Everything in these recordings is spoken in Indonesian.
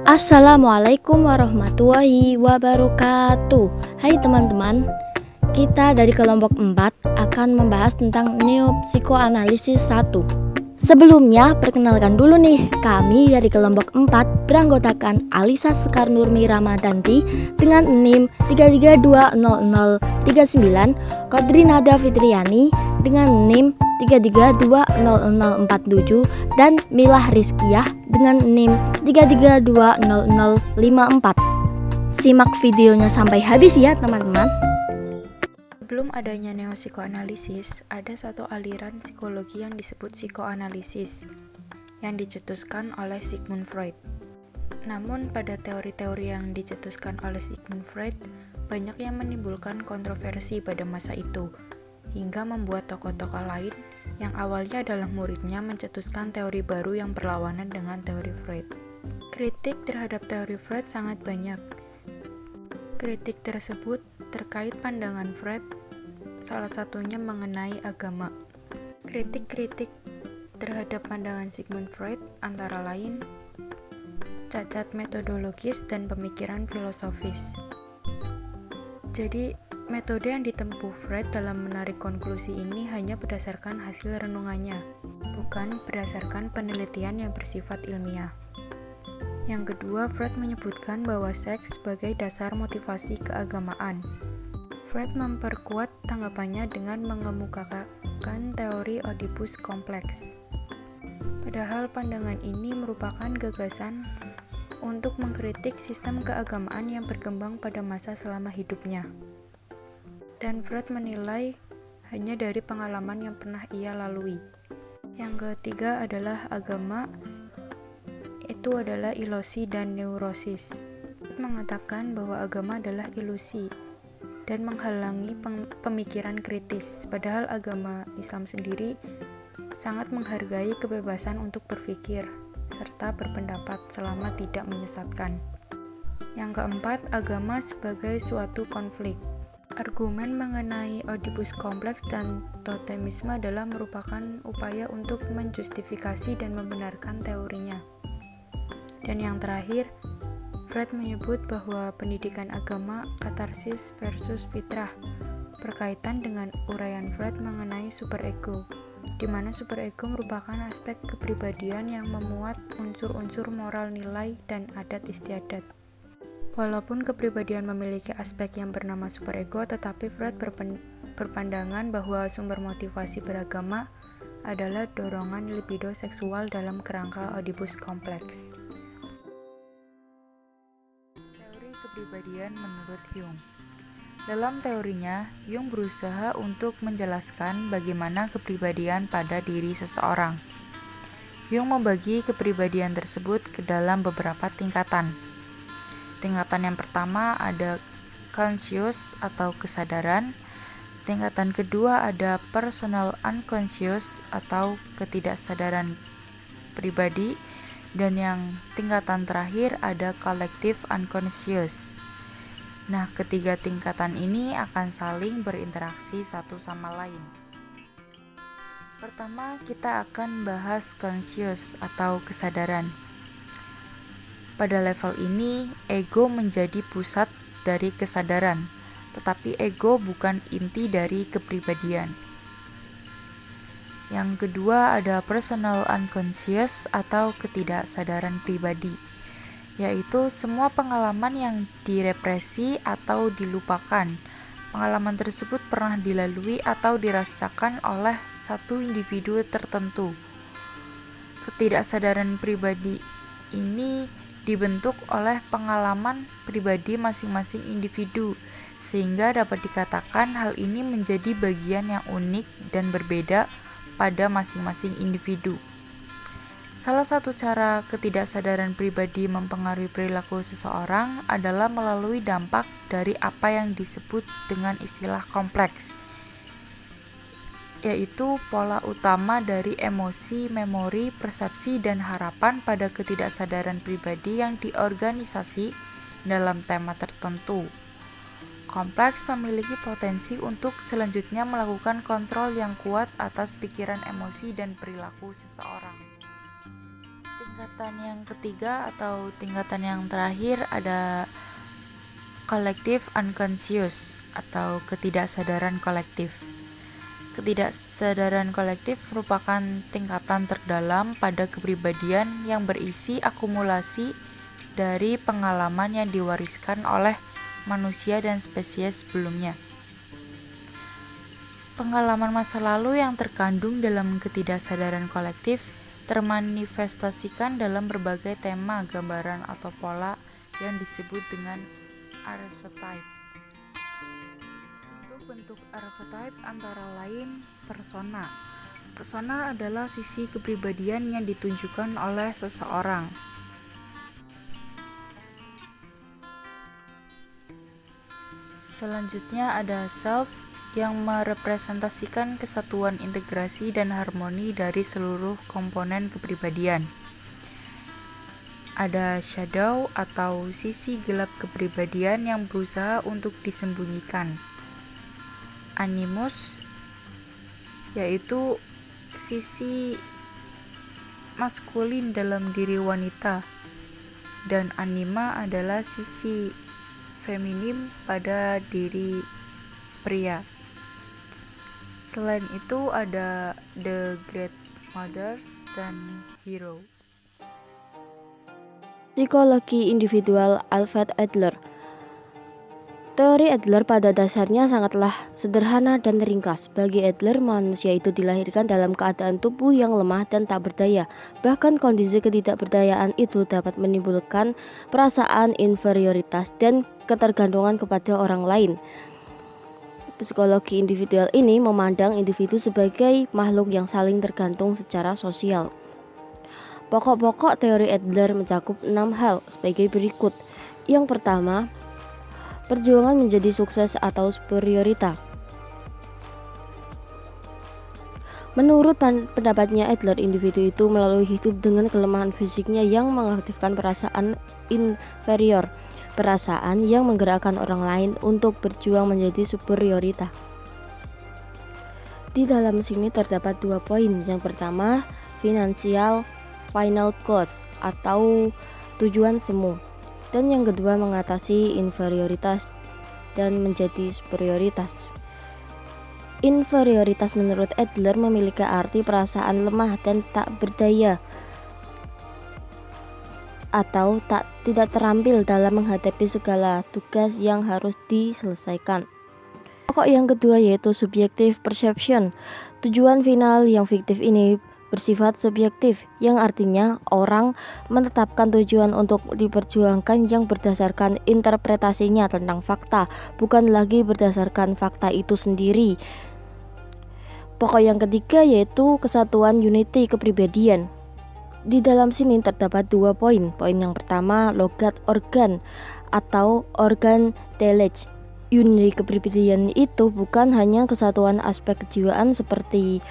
Assalamualaikum warahmatullahi wabarakatuh. Hai teman-teman, kita dari kelompok 4 akan membahas tentang neopsikoanalisis 1. Sebelumnya, perkenalkan dulu nih, kami dari kelompok 4 beranggotakan Alisa Sekarnurmi Ramadanti dengan NIM 3320039, Kodrinada Fitriani dengan NIM 3320047 dan Milah Rizkiyah dengan NIM 3320054. Simak videonya sampai habis ya teman-teman. Sebelum adanya neopsikoanalisis, ada satu aliran psikologi yang disebut psikoanalisis yang dicetuskan oleh Sigmund Freud. Namun pada teori-teori yang dicetuskan oleh Sigmund Freud, banyak yang menimbulkan kontroversi pada masa itu, hingga membuat tokoh-tokoh lain yang awalnya adalah muridnya mencetuskan teori baru yang berlawanan dengan teori Freud. Kritik terhadap teori Freud sangat banyak. Kritik tersebut terkait pandangan Freud, salah satunya mengenai agama. Kritik-kritik terhadap pandangan Sigmund Freud antara lain cacat metodologis dan pemikiran filosofis. Jadi, metode yang ditempuh Freud dalam menarik konklusi ini hanya berdasarkan hasil renungannya, bukan berdasarkan penelitian yang bersifat ilmiah. Yang kedua, Freud menyebutkan bahwa seks sebagai dasar motivasi keagamaan. Freud memperkuat tanggapannya dengan mengemukakan teori Oedipus kompleks. Padahal pandangan ini merupakan gagasan untuk mengkritik sistem keagamaan yang berkembang pada masa selama hidupnya. Dan Freud menilai hanya dari pengalaman yang pernah ia lalui. Yang ketiga adalah agama itu adalah ilusi dan neurosis. Freud mengatakan bahwa agama adalah ilusi dan menghalangi pemikiran kritis, padahal agama Islam sendiri sangat menghargai kebebasan untuk berpikir serta berpendapat selama tidak menyesatkan. Yang keempat, agama sebagai suatu konflik. Argumen mengenai Oedipus kompleks dan totemisme adalah merupakan upaya untuk menjustifikasi dan membenarkan teorinya. Dan yang terakhir, Freud menyebut bahwa pendidikan agama katarsis versus fitrah berkaitan dengan uraian Freud mengenai superego, di mana superego merupakan aspek kepribadian yang memuat unsur-unsur moral nilai dan adat istiadat. Walaupun kepribadian memiliki aspek yang bernama superego, tetapi Freud berpandangan bahwa sumber motivasi beragama adalah dorongan libido seksual dalam kerangka Oedipus kompleks. Kepribadian menurut Jung. Dalam teorinya, Jung berusaha untuk menjelaskan bagaimana kepribadian pada diri seseorang. Jung membagi kepribadian tersebut ke dalam beberapa tingkatan. Tingkatan yang pertama ada conscious atau kesadaran. Tingkatan kedua ada personal unconscious atau ketidaksadaran pribadi. Dan yang tingkatan terakhir ada collective unconscious. Nah, ketiga tingkatan ini akan saling berinteraksi satu sama lain. Pertama, kita akan bahas conscious atau kesadaran. Pada level ini, ego menjadi pusat dari kesadaran, tetapi ego bukan inti dari kepribadian. Yang kedua ada personal unconscious atau ketidaksadaran pribadi, yaitu semua pengalaman yang direpresi atau dilupakan. Pengalaman tersebut pernah dilalui atau dirasakan oleh satu individu tertentu. Ketidaksadaran pribadi ini dibentuk oleh pengalaman pribadi masing-masing individu, sehingga dapat dikatakan hal ini menjadi bagian yang unik dan berbeda pada masing-masing individu. Salah satu cara ketidaksadaran pribadi mempengaruhi perilaku seseorang adalah melalui dampak dari apa yang disebut dengan istilah kompleks, yaitu pola utama dari emosi, memori, persepsi, dan harapan pada ketidaksadaran pribadi yang diorganisasi dalam tema tertentu. Kompleks memiliki potensi untuk selanjutnya melakukan kontrol yang kuat atas pikiran, emosi, dan perilaku seseorang. Tingkatan yang ketiga atau tingkatan yang terakhir ada collective unconscious atau ketidaksadaran kolektif. Ketidaksadaran kolektif merupakan tingkatan terdalam pada kepribadian yang berisi akumulasi dari pengalaman yang diwariskan oleh manusia dan spesies sebelumnya. Pengalaman masa lalu yang terkandung dalam ketidaksadaran kolektif termanifestasikan dalam berbagai tema, gambaran, atau pola yang disebut dengan archetype. Bentuk archetype antara lain persona. Persona adalah sisi kepribadian yang ditunjukkan oleh seseorang. Selanjutnya ada self yang merepresentasikan kesatuan integrasi dan harmoni dari seluruh komponen kepribadian. Ada shadow atau sisi gelap kepribadian yang berusaha untuk disembunyikan. Animus yaitu sisi maskulin dalam diri wanita, dan anima adalah sisi feminim pada diri pria. Selain itu ada the great mothers dan hero. Psikologi individual Alfred Adler. Teori Adler pada dasarnya sangatlah sederhana dan ringkas. Bagi Adler, manusia itu dilahirkan dalam keadaan tubuh yang lemah dan tak berdaya. Bahkan kondisi ketidakberdayaan itu dapat menimbulkan perasaan inferioritas dan ketergantungan kepada orang lain. Psikologi individual ini memandang individu sebagai makhluk yang saling tergantung secara sosial. Pokok-pokok teori Adler mencakup 6 hal sebagai berikut. Yang pertama, perjuangan menjadi sukses atau superiorita. Menurut pendapatnya Adler, individu itu melalui hidup dengan kelemahan fisiknya yang mengaktifkan perasaan inferior, perasaan yang menggerakkan orang lain untuk berjuang menjadi superiorita. Di dalam sini terdapat 2 poin. Yang pertama, financial final goals atau tujuan semu. Dan yang kedua, mengatasi inferioritas dan menjadi superioritas. Inferioritas menurut Adler memiliki arti perasaan lemah dan tak berdaya atau tidak terampil dalam menghadapi segala tugas yang harus diselesaikan. Pokok yang kedua yaitu subjective perception. Tujuan final yang fiktif ini bersifat subjektif, yang artinya orang menetapkan tujuan untuk diperjuangkan yang berdasarkan interpretasinya tentang fakta, bukan lagi berdasarkan fakta itu sendiri. Pokok yang ketiga yaitu kesatuan unity kepribadian. Di dalam sini terdapat 2 poin. Poin yang pertama, logat organ atau organ telege. Unity kepribadian itu bukan hanya kesatuan aspek kejiwaan seperti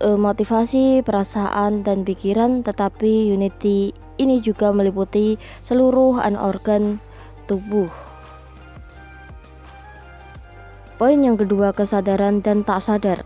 motivasi, perasaan, dan pikiran, tetapi unity ini juga meliputi seluruh organ tubuh. Poin yang kedua, kesadaran dan tak sadar.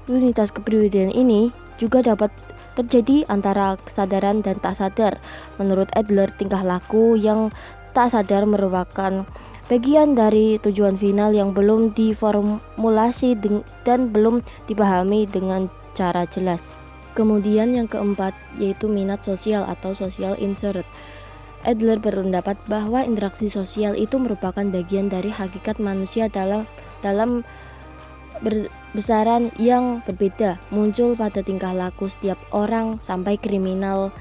Unitas kepribadian ini juga dapat terjadi antara kesadaran dan tak sadar. Menurut Adler, tingkah laku yang tak sadar merupakan bagian dari tujuan final yang belum diformulasi dan belum dipahami dengan cara jelas. Kemudian yang keempat yaitu minat sosial atau social interest. Adler berpendapat bahwa interaksi sosial itu merupakan bagian dari hakikat manusia dalam besaran yang berbeda, muncul pada tingkah laku setiap orang sampai kriminal,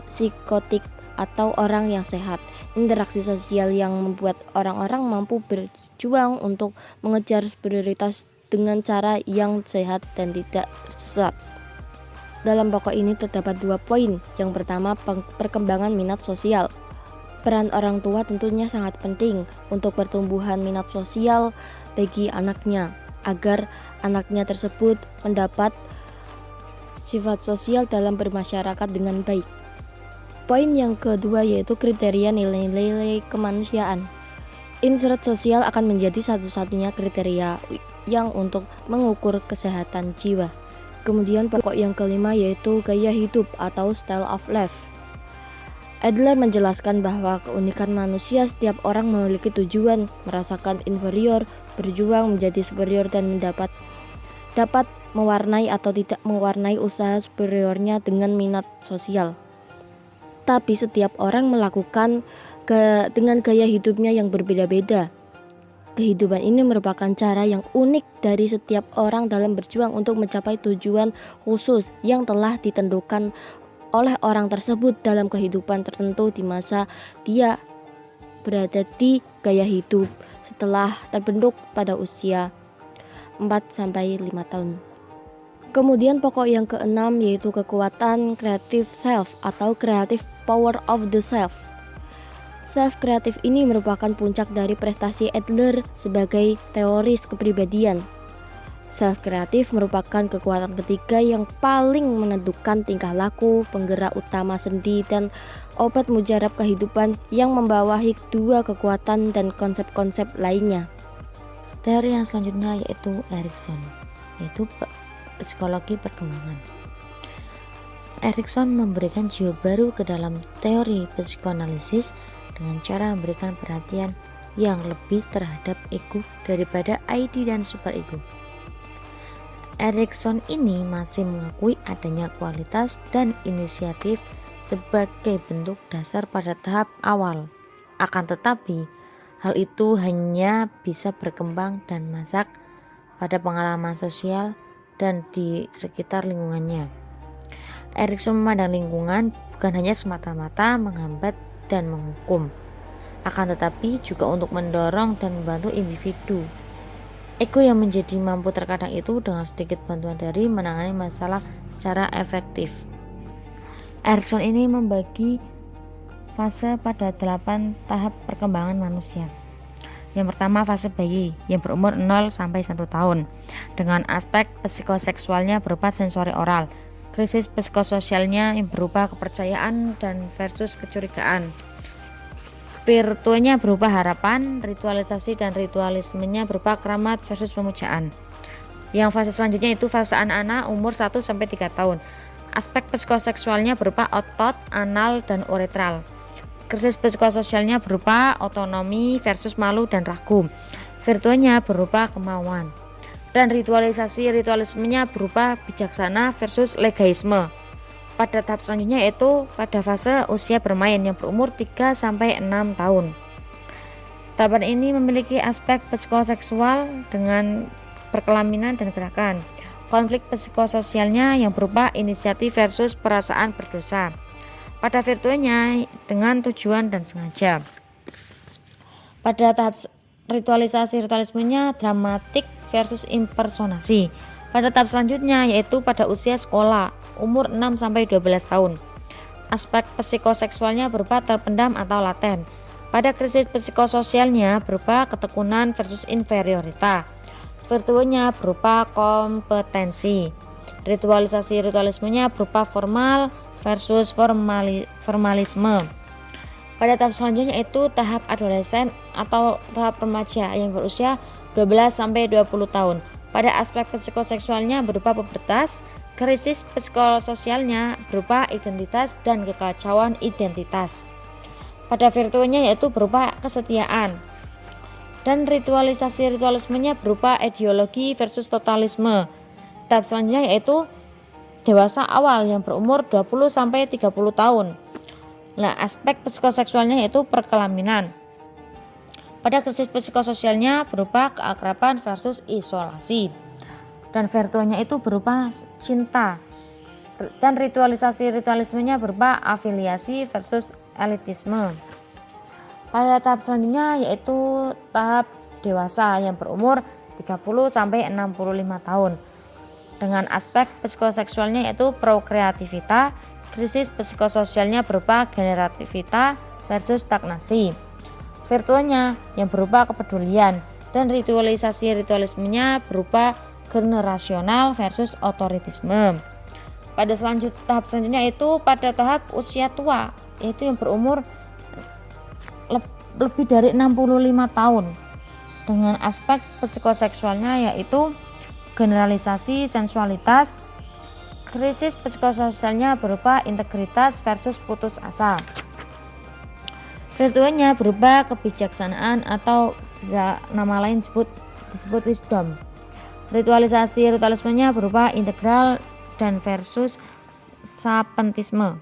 psikotik, atau orang yang sehat. Interaksi sosial yang membuat orang-orang mampu berjuang untuk mengejar superioritas dengan cara yang sehat dan tidak sesat. Dalam pokok ini terdapat 2 poin. Yang pertama, perkembangan minat sosial. Peran orang tua tentunya sangat penting untuk pertumbuhan minat sosial bagi anaknya, agar anaknya tersebut mendapat sifat sosial dalam bermasyarakat dengan baik. Poin yang kedua yaitu kriteria nilai-nilai kemanusiaan. Insert sosial akan menjadi satu-satunya kriteria yang untuk mengukur kesehatan jiwa. Kemudian pokok yang kelima yaitu gaya hidup atau style of life. Adler menjelaskan bahwa keunikan manusia, setiap orang memiliki tujuan, merasakan inferior, berjuang menjadi superior, dan dapat mewarnai atau tidak mewarnai usaha superiornya dengan minat sosial. Tapi setiap orang melakukan dengan gaya hidupnya yang berbeda-beda. Kehidupan ini merupakan cara yang unik dari setiap orang dalam berjuang untuk mencapai tujuan khusus yang telah ditentukan oleh orang tersebut dalam kehidupan tertentu di masa dia berada di gaya hidup setelah terbentuk pada usia 4-5 tahun. Kemudian pokok yang keenam yaitu kekuatan creative self atau creative power of the self. Self kreatif ini merupakan puncak dari prestasi Adler sebagai teoris kepribadian. Self kreatif merupakan kekuatan ketiga yang paling menentukan tingkah laku, penggerak utama sendi, dan obat mujarab kehidupan yang membawahi dua kekuatan dan konsep-konsep lainnya. Teori yang selanjutnya yaitu Erikson, yaitu psikologi perkembangan. Erikson memberikan jiwa baru ke dalam teori psikoanalisis dengan cara memberikan perhatian yang lebih terhadap ego daripada ID dan superego. Erikson ini masih mengakui adanya kualitas dan inisiatif sebagai bentuk dasar pada tahap awal. Akan tetapi, hal itu hanya bisa berkembang dan masak pada pengalaman sosial dan di sekitar lingkungannya. Erikson memandang lingkungan bukan hanya semata-mata menghambat dan menghukum, akan tetapi juga untuk mendorong dan membantu individu. Ego yang menjadi mampu terkadang itu dengan sedikit bantuan dari menangani masalah secara efektif. Erikson ini membagi fase pada 8 tahap perkembangan manusia. Yang pertama fase bayi yang berumur 0-1 tahun dengan aspek psikoseksualnya berupa sensori oral, krisis psikososialnya yang berupa kepercayaan dan versus kecurigaan, virtuenya berupa harapan, ritualisasi dan ritualismenya berupa keramat versus pemujaan. Yang fase selanjutnya itu fase anak-anak umur 1-3 tahun. Aspek psikoseksualnya berupa otot, anal, dan uretral. Krisis psikososialnya berupa otonomi versus malu dan ragu. Virtuenya berupa kemauan. Dan ritualismenya berupa bijaksana versus legaisme. Pada tahap selanjutnya yaitu pada fase usia bermain yang berumur 3-6 tahun. Tahapan ini memiliki aspek psikoseksual dengan perkelaminan dan gerakan. Konflik psikososialnya yang berupa inisiatif versus perasaan berdosa. Pada virtuenya dengan tujuan dan sengaja. Pada tahap ritualismenya dramatik versus impersonasi. Pada tahap selanjutnya yaitu pada usia sekolah umur 6-12 tahun. Aspek psikoseksualnya berupa terpendam atau laten. Pada krisis psikososialnya berupa ketekunan versus inferiorita. Virtuenya berupa kompetensi. Ritualismenya berupa formal versus formalisme. Pada tahap selanjutnya itu tahap adolesen atau tahap remaja yang berusia 12-20 tahun. Pada aspek psikoseksualnya berupa pubertas, krisis psikososialnya berupa identitas dan kekacauan identitas. Pada virtuenya yaitu berupa kesetiaan. Dan ritualismenya berupa ideologi versus totalisme. Tahap selanjutnya yaitu dewasa awal yang berumur 20-30 tahun. Nah, aspek psikoseksualnya yaitu perkelaminan. Pada krisis psikososialnya berupa keakraban versus isolasi. Dan virtuenya itu berupa cinta. Dan ritualismenya berupa afiliasi versus elitisme. Pada tahap selanjutnya yaitu tahap dewasa yang berumur 30-65 tahun. Dengan aspek psikoseksualnya yaitu prokreativita, krisis psikososialnya berupa generativita versus stagnasi. Virtuenya yang berupa kepedulian dan ritualismenya berupa generasional versus otoritisme. Pada tahap selanjutnya itu pada tahap usia tua, yaitu yang berumur lebih dari 65 tahun dengan aspek psikoseksualnya yaitu generalisasi sensualitas, Krisis psikososialnya berupa integritas versus putus asa. Virtuenya berupa kebijaksanaan atau bisa nama lain disebut wisdom. Ritualisasi ritualismenya berupa integral dan versus sapentisme.